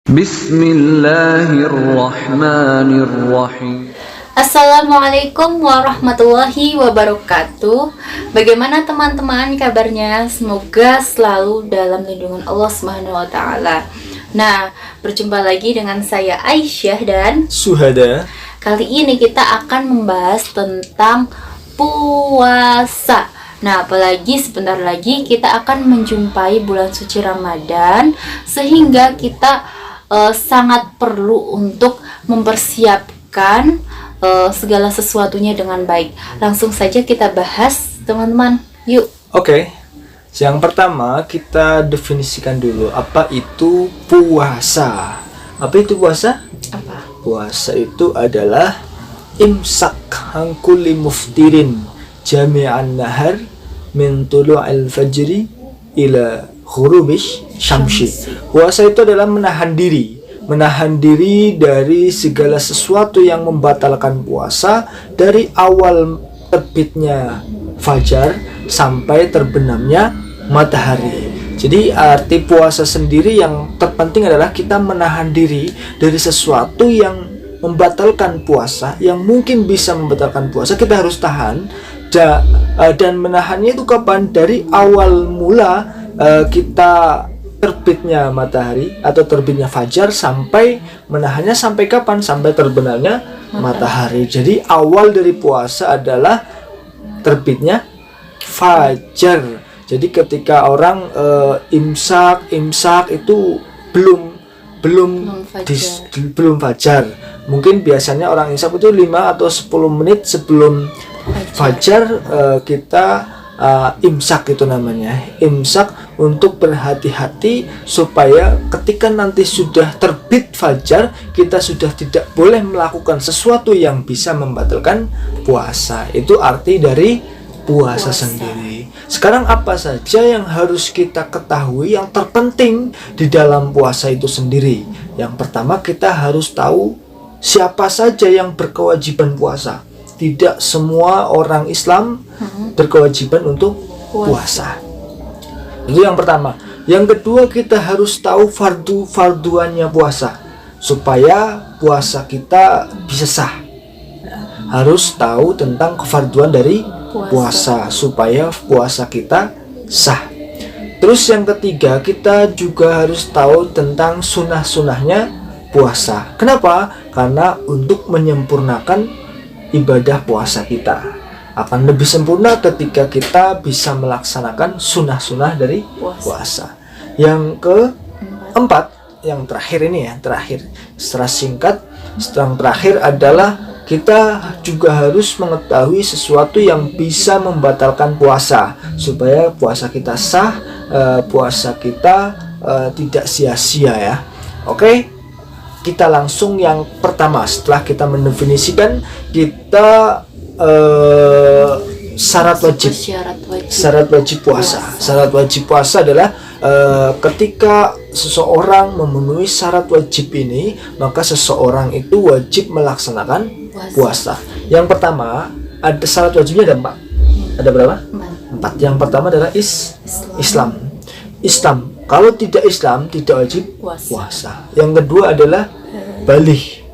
Bismillahirrahmanirrahim. Assalamualaikum warahmatullahi wabarakatuh. Bagaimana teman-teman kabarnya? Semoga selalu dalam lindungan Allah Subhanahu wa taala. Nah, berjumpa lagi dengan saya Aisyah dan Suhada. kali ini kita akan membahas tentang puasa. Nah, apalagi sebentar lagi kita akan menjumpai bulan suci Ramadan, sehingga kita sangat perlu untuk mempersiapkan segala sesuatunya dengan baik. Langsung saja kita bahas, teman-teman. Yuk. Oke. Yang pertama kita definisikan dulu apa itu puasa. Apa itu puasa? Apa? Puasa itu adalah imsak an kulli muftirin jami'an nahar min tulu'il fajri ila ghurubish syamsi. Puasa itu adalah menahan diri dari segala sesuatu yang membatalkan puasa dari awal terbitnya fajar sampai terbenamnya matahari. Jadi arti puasa sendiri yang terpenting adalah kita menahan diri dari sesuatu yang membatalkan puasa, yang mungkin bisa membatalkan puasa. Kita harus tahan dan menahannya itu kapan? Dari awal mula kita terbitnya matahari atau terbitnya fajar, sampai menahannya sampai kapan? Sampai terbenamnya matahari. Jadi awal dari puasa adalah terbitnya fajar. Jadi ketika orang imsak itu belum fajar. Mungkin biasanya orang imsak itu 5 atau 10 menit sebelum fajar kita imsak, itu namanya imsak, untuk berhati-hati supaya ketika nanti sudah terbit fajar kita sudah tidak boleh melakukan sesuatu yang bisa membatalkan puasa. Itu arti dari puasa sendiri. Sekarang apa saja yang harus kita ketahui yang terpenting di dalam puasa itu sendiri? Yang pertama, kita harus tahu siapa saja yang berkewajiban puasa. Tidak semua orang Islam berkewajiban untuk puasa. Itu yang pertama. Yang kedua, kita harus tahu farduannya puasa supaya puasa kita bisa sah. Harus tahu tentang kefarduan dari puasa supaya puasa kita sah. Terus yang ketiga, kita juga harus tahu tentang sunnah-sunnahnya puasa. Kenapa? Karena untuk menyempurnakan ibadah puasa kita akan lebih sempurna ketika kita bisa melaksanakan sunnah-sunnah dari puasa. Yang keempat, yang terakhir ini ya, secara singkat, yang terakhir adalah kita juga harus mengetahui sesuatu yang bisa membatalkan puasa supaya puasa kita sah, puasa kita tidak sia-sia ya. Oke? Kita langsung yang pertama. Setelah kita mendefinisikan, kita syarat wajib puasa. Syarat wajib puasa adalah ketika seseorang memenuhi syarat wajib ini, maka seseorang itu wajib melaksanakan puasa. Yang pertama, ada syarat wajibnya ada 4. Ada berapa? 4. Yang pertama adalah Islam. Kalau tidak Islam, tidak wajib puasa. Yang kedua adalah baligh.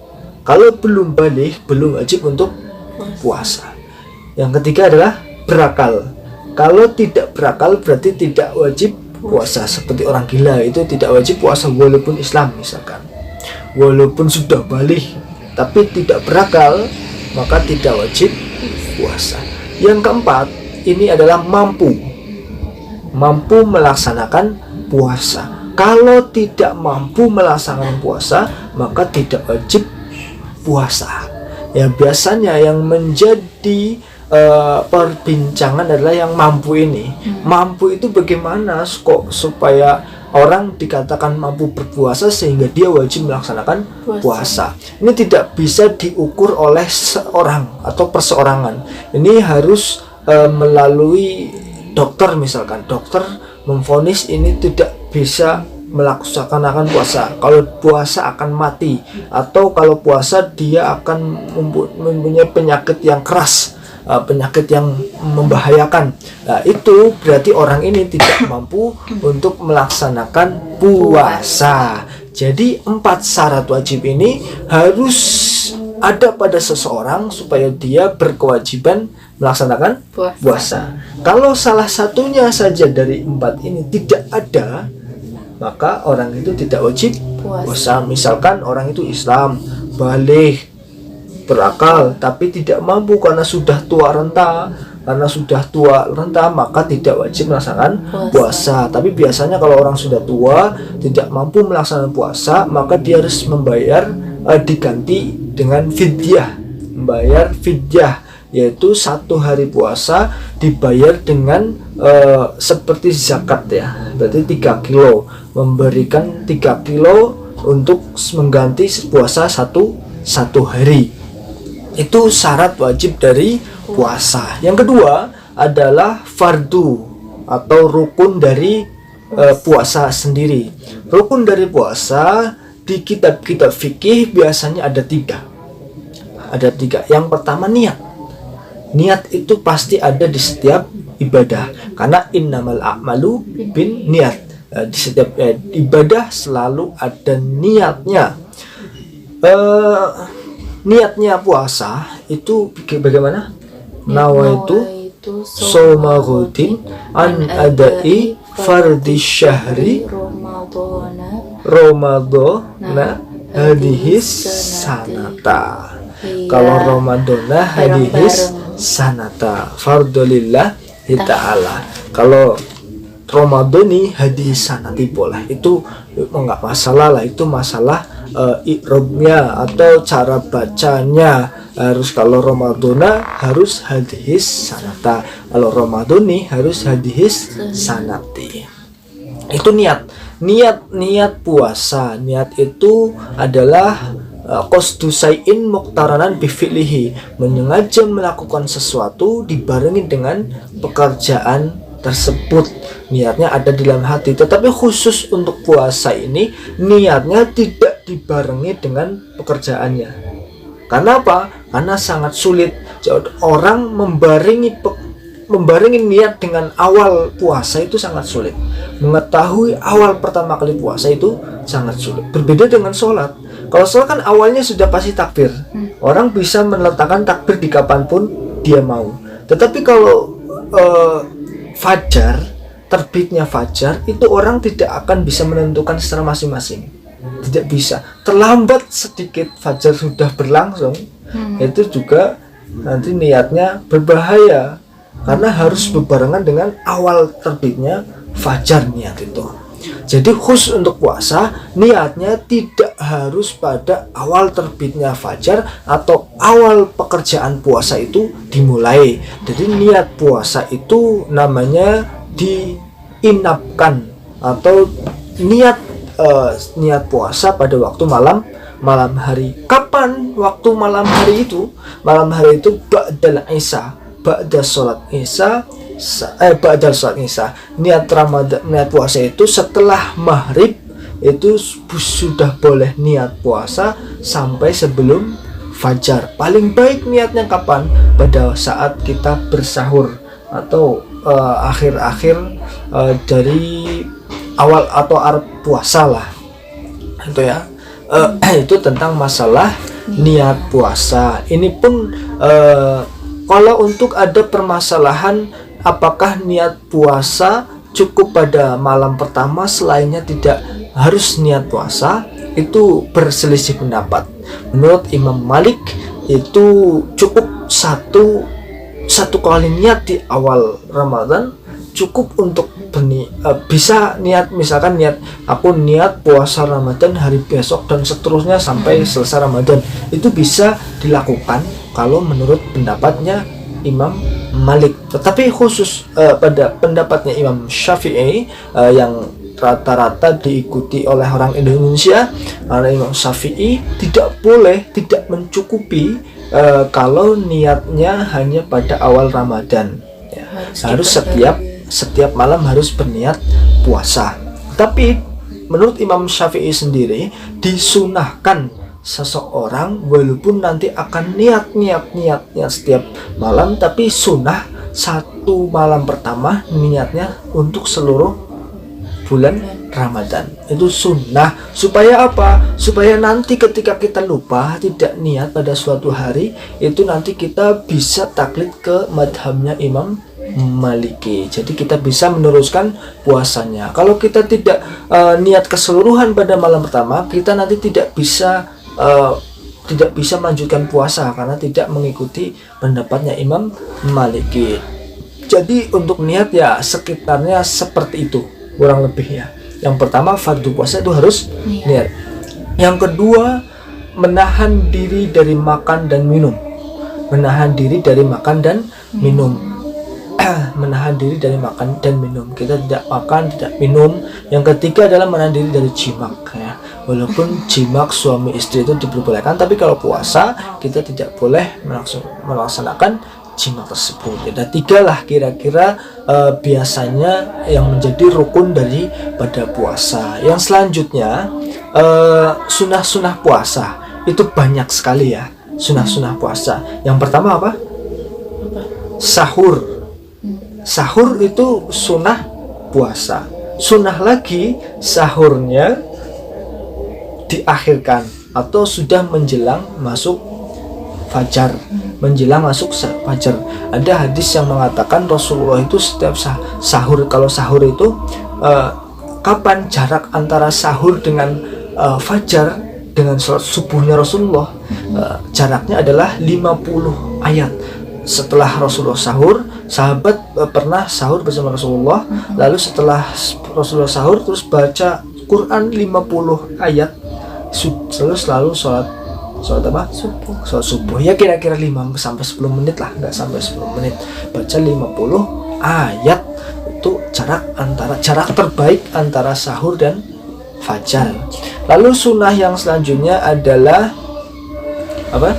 Kalau belum baligh, belum wajib untuk puasa. Yang ketiga adalah berakal. Kalau tidak berakal, berarti tidak wajib puasa. Seperti orang gila, itu tidak wajib puasa walaupun Islam misalkan. Walaupun sudah baligh tapi tidak berakal, maka tidak wajib puasa. Yang keempat, ini adalah mampu melaksanakan puasa. Kalau tidak mampu melaksanakan puasa, maka tidak wajib puasa. Ya, biasanya yang menjadi perbincangan adalah yang mampu ini. Mampu itu bagaimana kok supaya orang dikatakan mampu berpuasa sehingga dia wajib melaksanakan puasa. Ini tidak bisa diukur oleh seorang atau perseorangan. Ini harus melalui dokter misalkan. Dokter memvonis ini tidak bisa melaksanakan puasa. Kalau puasa akan mati, atau kalau puasa dia akan mempunyai penyakit yang keras, penyakit yang membahayakan. Nah, itu berarti orang ini tidak mampu untuk melaksanakan puasa. Jadi 4 syarat wajib ini harus ada pada seseorang supaya dia berkewajiban melaksanakan puasa. Kalau salah satunya saja dari 4 ini tidak ada, maka orang itu tidak wajib puasa. Misalkan orang itu Islam, baligh, berakal, tapi tidak mampu karena sudah tua renta. Karena sudah tua renta maka tidak wajib melaksanakan puasa. Tapi biasanya kalau orang sudah tua tidak mampu melaksanakan puasa, maka dia harus membayar diganti dengan fidyah. Membayar fidyah, yaitu 1 hari puasa dibayar dengan seperti zakat ya. Berarti 3 kilo, memberikan 3 kilo untuk mengganti puasa satu hari. Itu syarat wajib dari puasa. Yang kedua adalah fardu atau rukun dari puasa sendiri. Rukun dari puasa di kitab-kitab fikih biasanya ada 3. Ada 3. Yang pertama niat. Niat itu pasti ada di setiap ibadah, karena innamal a'malu bin niat. Di setiap ibadah selalu ada niatnya. Niatnya puasa itu bagaimana? Nawaitu soma ghudin an adai fardi syahri Ramadana hadihis sanata. Kalau Ramadana hadihis sanata fardulillah ta'ala. Kalau Ramadhani hadis sanati boleh, itu enggak masalah lah, itu masalah i'rabnya atau cara bacanya. Harus kalau Ramadhana harus hadis sanata, kalau Ramadhani harus hadis sanati. Itu niat puasa. Niat itu adalah qasdu syai'in muqtaranan bi fi'lihi, menyengaja melakukan sesuatu dibarengi dengan pekerjaan tersebut. Niatnya ada di dalam hati. Tetapi khusus untuk puasa ini niatnya tidak dibarengi dengan pekerjaannya. Karena apa? Karena sangat sulit. Orang membarengi niat dengan awal puasa itu sangat sulit. Mengetahui awal pertama kali puasa itu sangat sulit. Berbeda dengan sholat. Kalau sholat kan awalnya sudah pasti takbir. Orang bisa meletakkan takbir di kapanpun dia mau. Tetapi kalau fajar, terbitnya fajar, itu orang tidak akan bisa menentukan secara masing-masing. Tidak bisa. Terlambat sedikit fajar sudah berlangsung, itu juga nanti niatnya berbahaya, karena harus berbarengan dengan awal terbitnya fajar niat itu. Jadi khusus untuk puasa, niatnya tidak harus pada awal terbitnya fajar atau awal pekerjaan puasa itu dimulai. Jadi niat puasa itu namanya diinapkan, atau niat puasa pada waktu malam hari. Kapan waktu malam hari itu? Malam hari itu ba'dal isya, ba'da sholat isya. Ba'dal sholat isya. Niat puasa itu setelah maghrib, itu sudah boleh niat puasa sampai sebelum fajar. Paling baik niatnya kapan? Pada saat kita bersahur atau akhir-akhir dari awal atau arep puasa lah. Itu ya. Itu tentang masalah niat puasa. Ini pun kalau untuk ada permasalahan apakah niat puasa cukup pada malam pertama, selainnya tidak harus niat puasa, itu berselisih pendapat. Menurut Imam Malik itu cukup satu kali niat di awal Ramadan cukup untuk bisa niat, misalkan aku niat puasa Ramadan hari besok dan seterusnya sampai selesai Ramadan, itu bisa dilakukan kalau menurut pendapatnya Imam Malik. Tetapi khusus pada pendapatnya Imam Syafi'i yang rata-rata diikuti oleh orang Indonesia, karena Imam Syafi'i tidak mencukupi kalau niatnya hanya pada awal Ramadan ya. Harus setiap malam harus berniat puasa. Tapi menurut Imam Syafi'i sendiri disunahkan seseorang walaupun nanti akan niat setiap malam, tapi sunnah satu malam pertama niatnya untuk seluruh bulan Ramadan. Itu sunnah. Supaya apa? Supaya nanti ketika kita lupa tidak niat pada suatu hari, itu nanti kita bisa taklid ke madhabnya Imam Maliki. Jadi kita bisa meneruskan puasanya. Kalau kita tidak niat keseluruhan pada malam pertama, kita nanti tidak bisa melanjutkan puasa karena tidak mengikuti pendapatnya Imam Maliki. Jadi untuk niat ya sekitarnya seperti itu kurang lebih ya. Yang pertama fardu puasa itu harus niat. Yang kedua menahan diri dari makan dan minum. Menahan diri dari makan dan minum. Menahan diri dari makan dan minum. Kita tidak makan, tidak minum. Yang ketiga adalah menahan diri dari jimak ya. Walaupun jimak suami istri itu diperbolehkan, tapi kalau puasa kita tidak boleh melaksanakan jimak tersebut. Ada 3 lah kira-kira biasanya yang menjadi rukun daripada puasa. Yang selanjutnya sunnah-sunnah puasa itu banyak sekali ya. Sunnah-sunnah puasa. Yang pertama apa? Sahur. Sahur itu sunnah puasa. Sunnah lagi sahurnya diakhirkan atau sudah menjelang masuk fajar, menjelang masuk fajar. Ada hadis yang mengatakan Rasulullah itu setiap sahur, kalau sahur itu kapan jarak antara sahur dengan fajar dengan sholat subuhnya Rasulullah, jaraknya adalah 50 ayat. Setelah Rasulullah sahur, sahabat pernah sahur bersama Rasulullah, lalu setelah Rasulullah sahur terus baca Quran 50 ayat, selalu sholat apa? Sholat subuh. Ya kira-kira 5 sampai 10 menit lah, enggak sampai 10 menit. Baca 50 ayat. Itu jarak terbaik antara sahur dan fajar. Lalu sunnah yang selanjutnya adalah apa?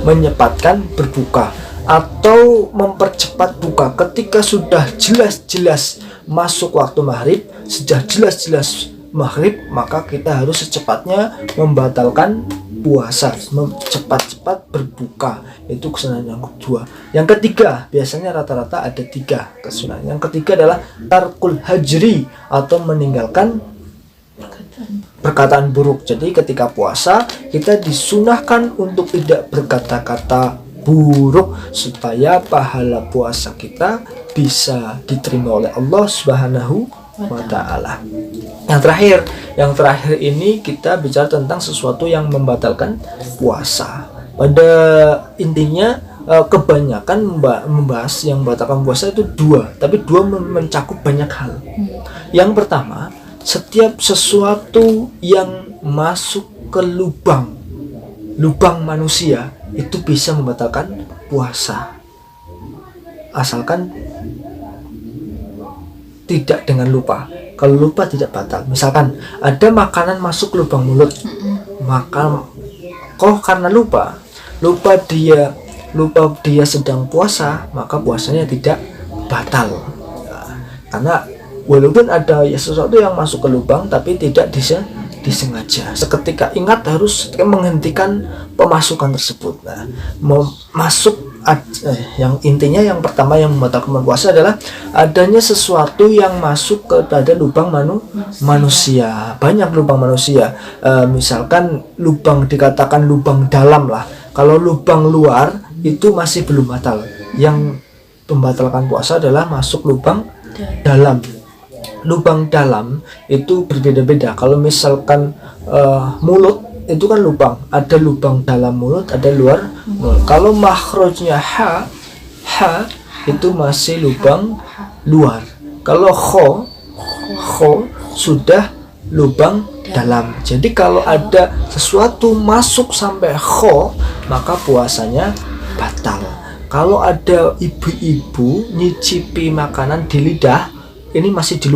Menyempatkan berbuka atau mempercepat buka ketika sudah jelas-jelas masuk waktu maghrib, sudah jelas-jelas maghrib, maka kita harus secepatnya membatalkan puasa, cepat-cepat berbuka. Itu kesunahan yang kedua. Yang ketiga, biasanya rata-rata ada 3 kesunahan. Yang ketiga adalah tarkul hajri atau meninggalkan perkataan buruk. Jadi ketika puasa kita disunahkan untuk tidak berkata-kata buruk supaya pahala puasa kita bisa diterima oleh Allah Subhanahu wa ta'ala. Yang terakhir ini kita bicara tentang sesuatu yang membatalkan puasa. Pada intinya kebanyakan membahas yang membatalkan puasa itu 2, tapi 2 mencakup banyak hal. Yang pertama, setiap sesuatu yang masuk ke lubang manusia itu bisa membatalkan puasa, asalkan tidak dengan lupa. Kalau lupa tidak batal. Misalkan ada makanan masuk lubang mulut, maka karena lupa dia sedang puasa, maka puasanya tidak batal. Karena walaupun ada sesuatu yang masuk ke lubang tapi tidak disengaja, seketika ingat harus menghentikan pemasukan tersebut. Yang intinya yang pertama yang membatalkan puasa adalah adanya sesuatu yang masuk kepada lubang manusia. Banyak lubang manusia. Misalkan lubang dikatakan lubang dalam lah. Kalau lubang luar itu masih belum batal. Yang membatalkan puasa adalah masuk lubang dalam. Lubang dalam itu berbeda-beda. Kalau misalkan mulut itu kan lubang, ada lubang dalam mulut, ada luar mulut. Kalau makhrajnya ha itu masih lubang luar. Kalau kho sudah lubang dalam. Jadi kalau ada sesuatu masuk sampai kho, maka puasanya batal. Kalau ada ibu-ibu nyicipi makanan di lidah, ini masih di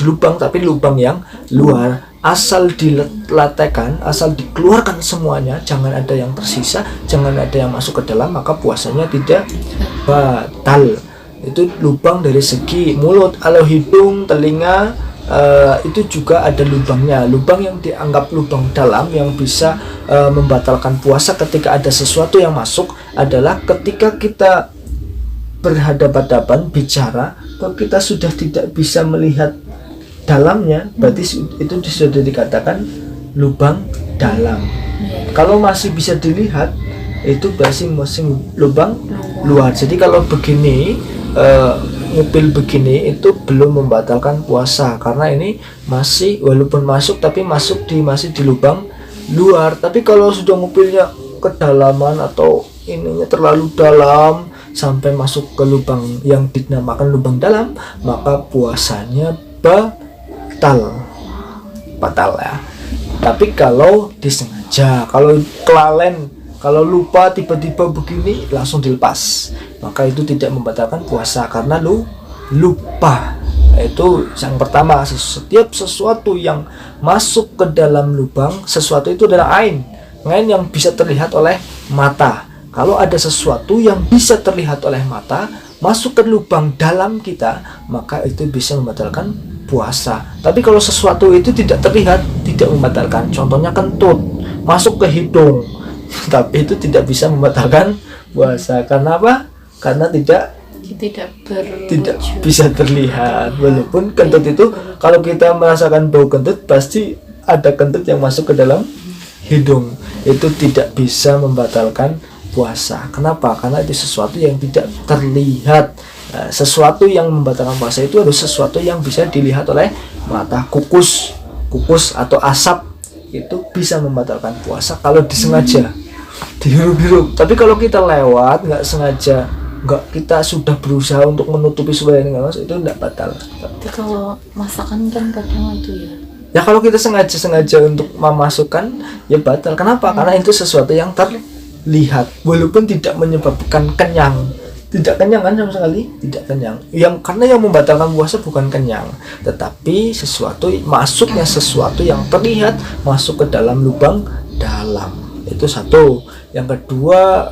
lubang tapi lubang yang luar. Asal diletekan, asal dikeluarkan semuanya, jangan ada yang tersisa, jangan ada yang masuk ke dalam, maka puasanya tidak batal. Itu lubang dari segi mulut. Kalau hidung, telinga, itu juga ada lubangnya. Lubang yang dianggap lubang dalam yang bisa membatalkan puasa ketika ada sesuatu yang masuk adalah ketika kita berhadapan-hadapan bicara kalau kita sudah tidak bisa melihat dalamnya, berarti itu sudah dikatakan lubang dalam. Kalau masih bisa dilihat, itu berarti masih lubang luar. Jadi kalau begini, ngupil begini itu belum membatalkan puasa, karena ini masih walaupun masuk tapi masih di lubang luar. Tapi kalau sudah ngupilnya kedalaman atau ininya terlalu dalam sampai masuk ke lubang yang dinamakan lubang dalam, maka puasanya batal ya. Tapi kalau disengaja, kalau kelalen, kalau lupa tiba-tiba begini langsung dilepas, maka itu tidak membatalkan puasa karena lupa. Itu yang pertama. Setiap sesuatu yang masuk ke dalam lubang, sesuatu itu adalah ain yang bisa terlihat oleh mata. Kalau ada sesuatu yang bisa terlihat oleh mata masuk ke lubang dalam kita, maka itu bisa membatalkan puasa. Tapi kalau sesuatu itu tidak terlihat, tidak membatalkan. Contohnya kentut masuk ke hidung, tapi itu tidak bisa membatalkan puasa. Karena apa? Karena tidak bisa terlihat. Walaupun kentut itu, kalau kita merasakan bau kentut, pasti ada kentut yang masuk ke dalam hidung. Itu tidak bisa membatalkan puasa. Kenapa? Karena itu sesuatu yang tidak terlihat. Sesuatu yang membatalkan puasa itu adalah sesuatu yang bisa dilihat oleh mata. Kukus atau asap itu bisa membatalkan puasa kalau disengaja, dihirup-hirup. Tapi kalau kita lewat nggak sengaja, kita sudah berusaha untuk menutupi supaya nggak masuk, itu nggak batal. Tapi kalau masakan kan kadang itu ya kalau kita sengaja untuk memasukkan, ya batal. Kenapa? Karena itu sesuatu yang terlihat, walaupun tidak menyebabkan kenyang. Tidak kenyang kan sama sekali, tidak kenyang. Karena yang membatalkan puasa bukan kenyang, tetapi masuknya sesuatu yang terlihat masuk ke dalam lubang dalam. Itu satu. Yang kedua,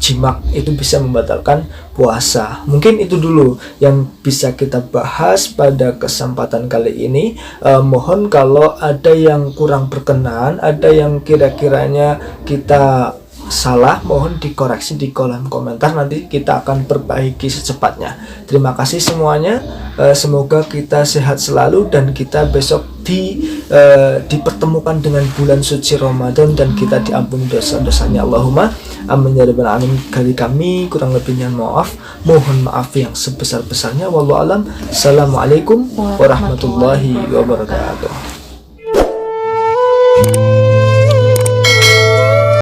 jimak itu bisa membatalkan puasa. Mungkin itu dulu yang bisa kita bahas pada kesempatan kali ini. Mohon kalau ada yang kurang berkenan, ada yang kira-kiranya kita salah, mohon dikoreksi di kolom komentar, nanti kita akan perbaiki secepatnya. Terima kasih semuanya. Semoga kita sehat selalu dan kita besok dipertemukan dengan bulan suci Ramadan dan kita diampuni dosa-dosanya. Allahumma amin ya rabbal alamin. Kali kami kurang lebihnya mohon maaf yang sebesar-besarnya. Wallahu alam. Assalamualaikum warahmatullahi wabarakatuh.